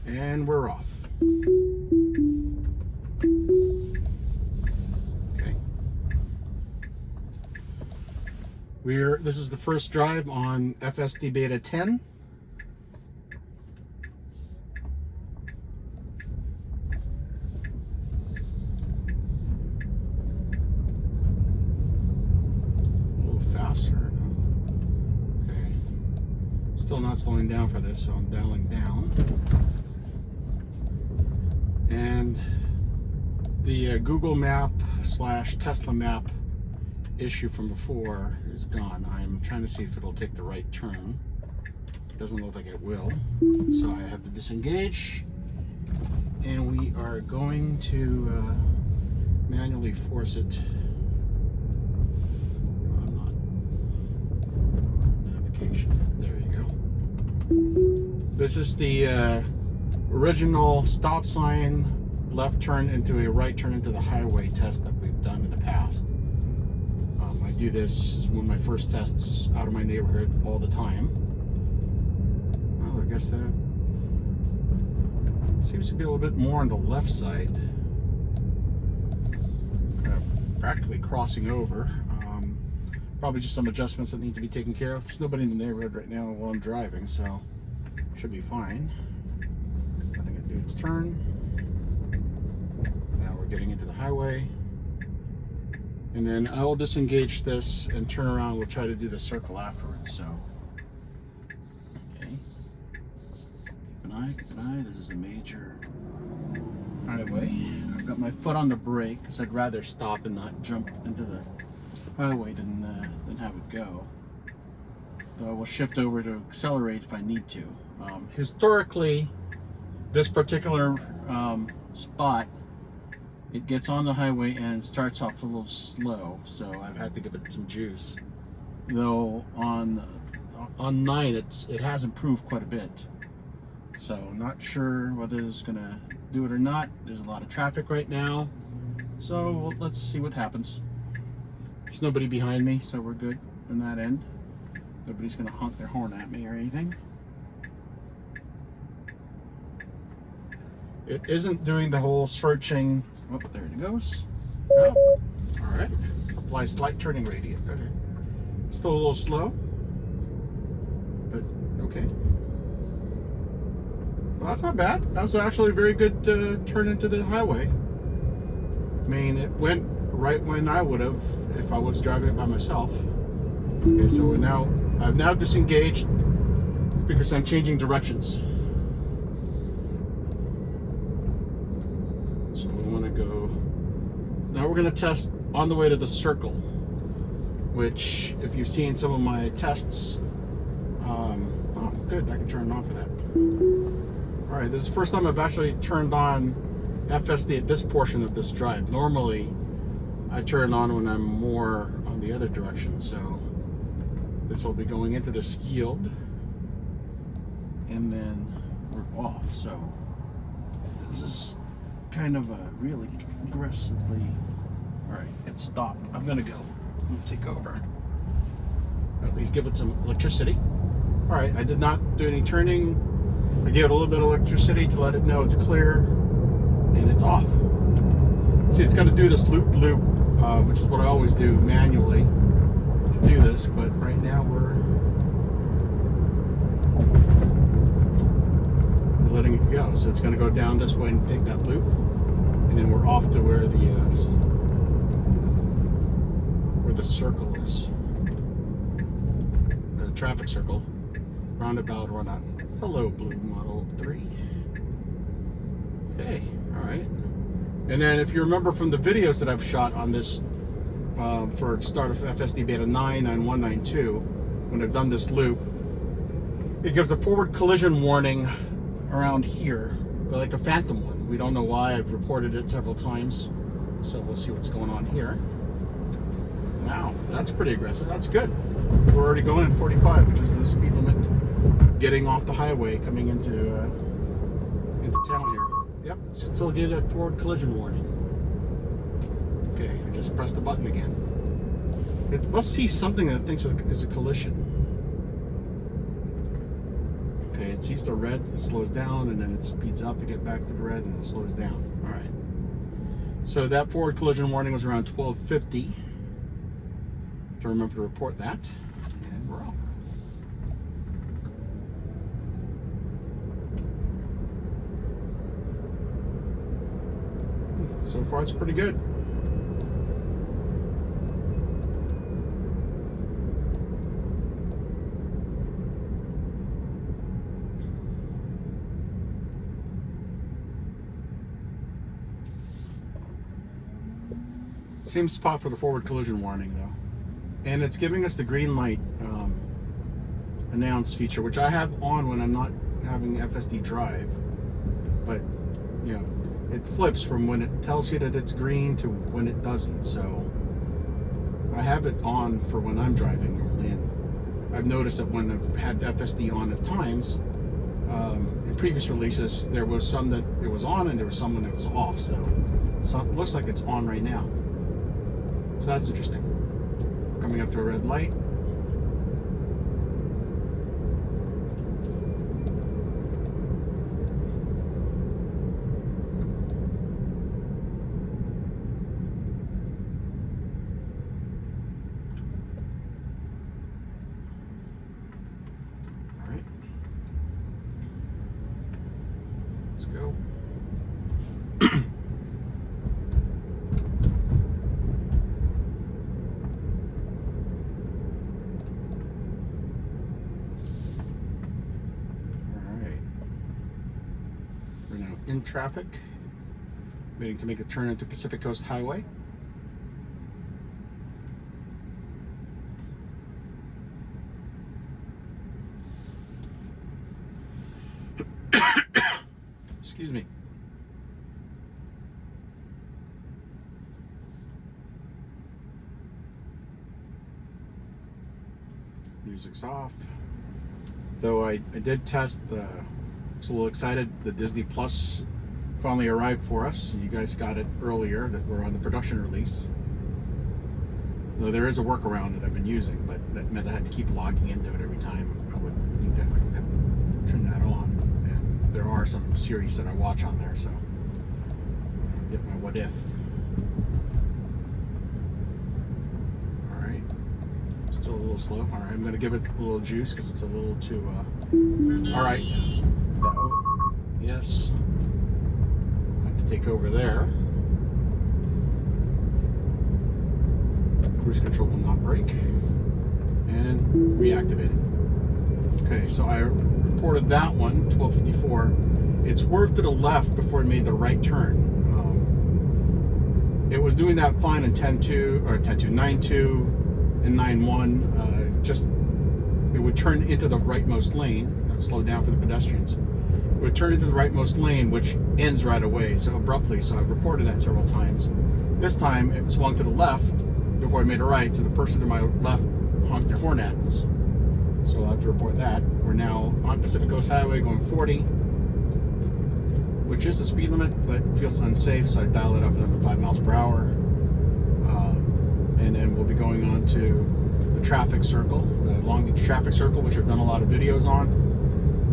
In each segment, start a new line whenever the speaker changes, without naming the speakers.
And we're off. Okay. This is the first drive on FSD Beta 10. A little faster. Okay. Still not slowing down for this, so I'm dialing down. And the Google Map / Tesla Map issue from before is gone. I'm trying to see if it'll take the right turn. It doesn't look like it will. So I have to disengage. And we are going to manually force it. I'm not navigation. There you go. This is the original stop sign, left turn into a right turn into the highway test that we've done in the past. I do this as one of my first tests out of my neighborhood all the time. Well, I guess that seems to be a little bit more on the left side. Practically crossing over. Probably just some adjustments that need to be taken care of. There's nobody in the neighborhood right now while I'm driving, so should be fine. Letting it do its turn. Now we're getting into the highway. And then I will disengage this and turn around. We'll try to do the circle afterwards. So, okay. Keep an eye. This is a major highway. I've got my foot on the brake because I'd rather stop and not jump into the highway than have it go. So I will shift over to accelerate if I need to. Historically, this particular spot, it gets on the highway and starts off a little slow, so I've had to give it some juice. Though on 9, it has improved quite a bit. So not sure whether it's gonna do it or not. There's a lot of traffic right now, so let's see what happens. There's nobody behind me, so we're good on that end. Nobody's gonna honk their horn at me or anything. It isn't doing the whole searching. Oh, there it goes. Oh, all right. Apply slight turning radius. Okay. Still a little slow, but okay. Well, that's not bad. That was actually a very good turn into the highway. I mean, it went right when I would have if I was driving it by myself. Okay, so I've now disengaged because I'm changing directions. So we want to go. Now we're going to test on the way to the circle, which, if you've seen some of my tests, oh, good, I can turn it on for that. All right, this is the first time I've actually turned on FSD at this portion of this drive. Normally, I turn it on when I'm more on the other direction. So this will be going into this yield, and then we're off. So this is kind of a really aggressively. All right, it stopped. I'm gonna go. I'm gonna take over. Or at least give it some electricity. All right, I did not do any turning. I gave it a little bit of electricity to let it know it's clear, and it's off. See, it's gonna do this loop-loop, which is what I always do manually to do this. But right now we're letting it go. So it's going to go down this way and take that loop, and then we're off to where the circle is, the traffic circle, roundabout or not. Hello, Blue Model 3. Okay, all right. And then if you remember from the videos that I've shot on this for start of FSD Beta 9, 9.1, 9.2, when I've done this loop, it gives a forward collision warning around here, like a phantom one. We don't know why. I've reported it several times, so we'll see what's going on here. Wow, that's pretty aggressive. That's good. We're already going at 45, which is the speed limit getting off the highway coming into town here. Yep, still gave that forward collision warning. Okay, I just pressed the button again. It must see something that it thinks is a collision. Okay, it sees the red, it slows down, and then it speeds up to get back to the red, and it slows down. All right. So that forward collision warning was around 1250. To remember to report that, and we're off. So far, it's pretty good. Same spot for the forward collision warning, though. And it's giving us the green light announce feature, which I have on when I'm not having FSD drive. But, you know, it flips from when it tells you that it's green to when it doesn't. So I have it on for when I'm driving normally. And I've noticed that when I've had FSD on at times, in previous releases, there was some that it was on and there was some when it was off. So it looks like it's on right now. So that's interesting. Coming up to a red light. All right. Let's go. In traffic, waiting to make a turn into Pacific Coast Highway. Excuse me. Music's off. Though I did test the. I was a little excited. The Disney Plus finally arrived for us. You guys got it earlier, that we're on the production release. Though there is a workaround that I've been using, but that meant I had to keep logging into it every time I would need to turn that on. And there are some series that I watch on there, so get my what if. All right, still a little slow. All right, I'm going to give it a little juice because it's a little too. All right. Yes. I have to take over there. Cruise control will not brake. And reactivated. Okay, so I reported that one, 1254. It swerved to the left before it made the right turn. It was doing that fine in 10.2, or 10.2, 9.2 and 9.1. Just, it would turn into the rightmost lane. Slow down for the pedestrians. It would turn into the rightmost lane, which ends right away, so abruptly. So I've reported that several times. This time it swung to the left before I made a right, so the person to my left honked their horn at us. So I'll have to report that. We're now on Pacific Coast Highway going 40, which is the speed limit, but feels unsafe, so I dial it up another 5 miles per hour. And then we'll be going on to the traffic circle, the Long Beach traffic circle, which I've done a lot of videos on,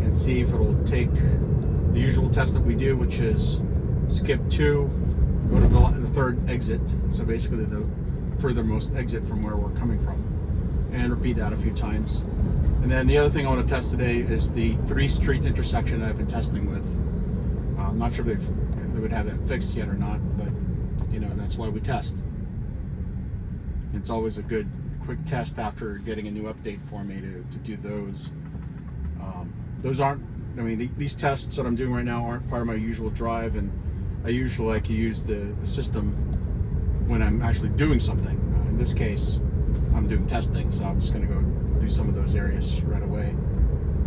and see if it'll take the usual test that we do, which is skip 2, go to the third exit, so basically the furthermost exit from where we're coming from, and repeat that a few times. And then the other thing I want to test today is the 3 street intersection I've been testing with. I'm not sure if they would have that fixed yet or not, but you know, that's why we test. It's always a good quick test after getting a new update for me to do those. Those aren't, I mean, these tests that I'm doing right now aren't part of my usual drive, and I usually like to use the system when I'm actually doing something. In this case, I'm doing testing, so I'm just going to go do some of those areas right away.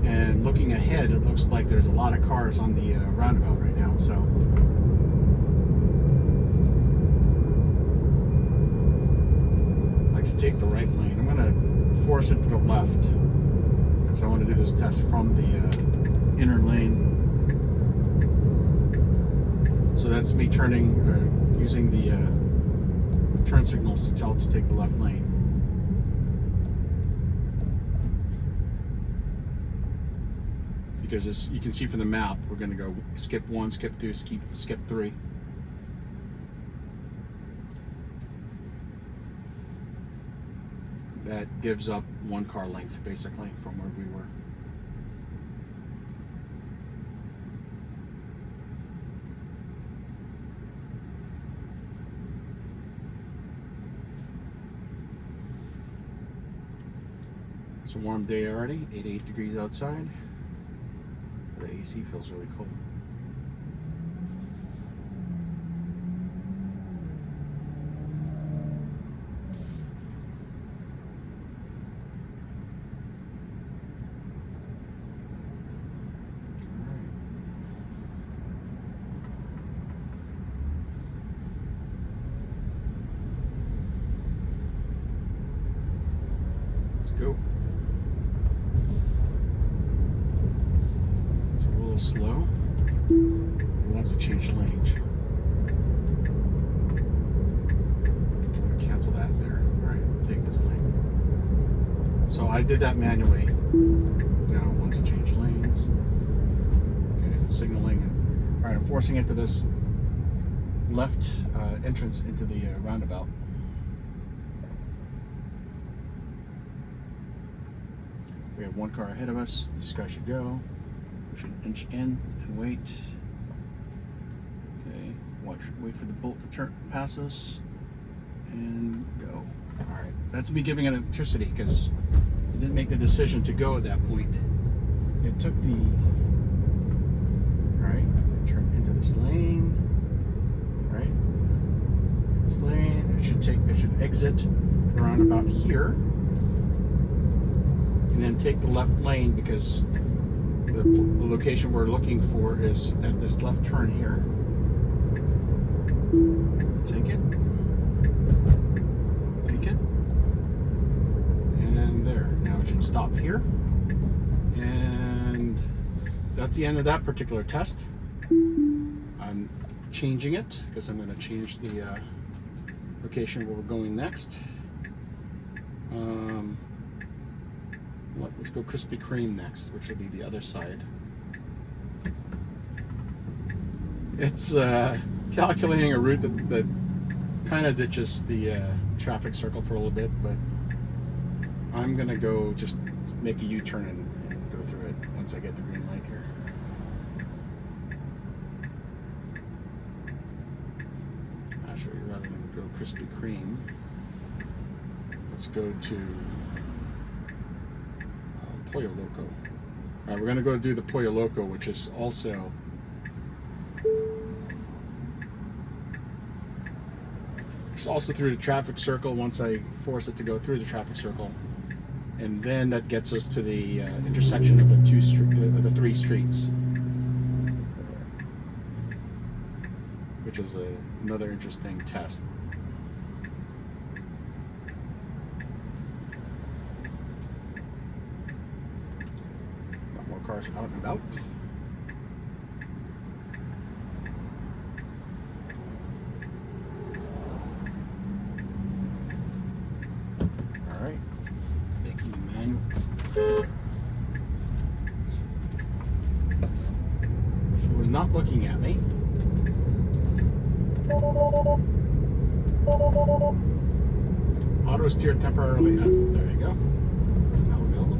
And looking ahead, it looks like there's a lot of cars on the roundabout right now, so. I'd like to take the right lane. I'm going to force it to the left, because I want to do this test from the inner lane. So that's me turning, using the turn signals to tell it to take the left lane. because as you can see from the map, we're going to go skip 1, skip 2, skip 3. That gives up 1 car length basically from where we were. It's a warm day already, 88 degrees outside. The AC feels really cold. Let's go. It's a little slow. It wants to change lanes. Cancel that there. Alright, take this lane. So I did that manually. Now it wants to change lanes. Okay, it's signaling. Alright, I'm forcing it to this left entrance into the roundabout. We have 1 car ahead of us. This guy should go. We should inch in and wait. Okay, wait for the bolt to turn past us and go. All right, that's me giving it electricity because it didn't make the decision to go at that point. It took the. All right, turn into this lane. Right, this lane. It should exit around about here. And then take the left lane because the location we're looking for is at this left turn here. Take it. And there. Now it should stop here. And that's the end of that particular test. I'm changing it because I'm going to change the location where we're going next. Let's go Krispy Kreme next, which will be the other side. It's calculating a route that kind of ditches the traffic circle for a little bit, but I'm gonna go just make a U-turn and go through it once I get the green light here. Actually, rather than go Krispy Kreme, let's go to Pollo Loco. Alright, we're gonna go do the Pollo Loco, which is also through the traffic circle once I force it to go through the traffic circle, and then that gets us to the intersection of the 3 streets, which is another interesting test. Cars out and about. All right, making the manual. She was not looking at me. Auto steer temporarily. There you go. It's now available.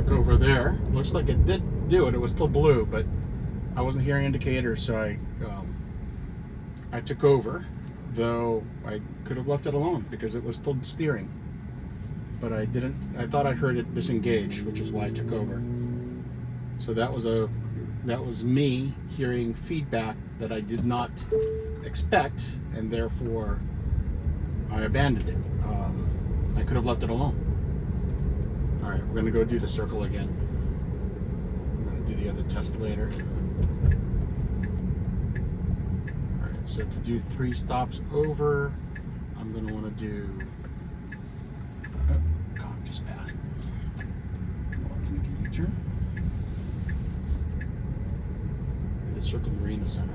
Over there, looks like it did do it. It was still blue, but I wasn't hearing indicators, so I took over. Though I could have left it alone because it was still steering, but I didn't. I thought I heard it disengage, which is why I took over. So that was me hearing feedback that I did not expect, and therefore I abandoned it. I could have left it alone. Alright, we're going to go do the circle again. I'm going to do the other test later. So to do 3 stops over, I'm going to want to do. Oh, God, just passed. Let's make a U-turn. Do the circle marina center.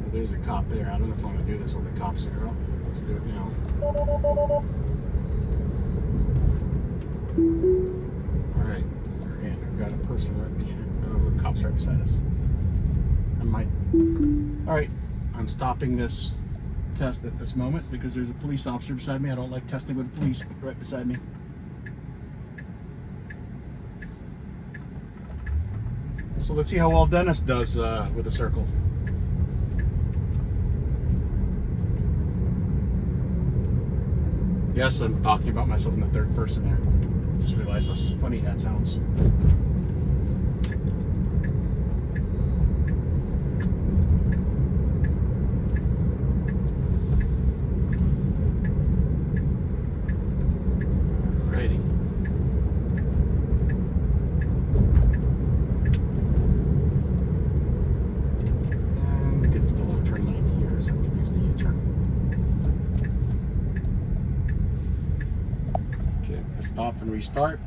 Oh, there's a cop there. I don't know if I want to do this while the cops are up. Let's do it now. Alright, I've got a person right behind. Oh, the cops right beside us. Alright, I'm stopping this test at this moment because there's a police officer beside me. I don't like testing with the police right beside me. So let's see how well Dennis does with a circle. Yes, I'm talking about myself in the third person there. Just realized how funny that sounds. Alrighty. And we get to the left turn lane here, so we can use the U-turn. Okay, stop and restart.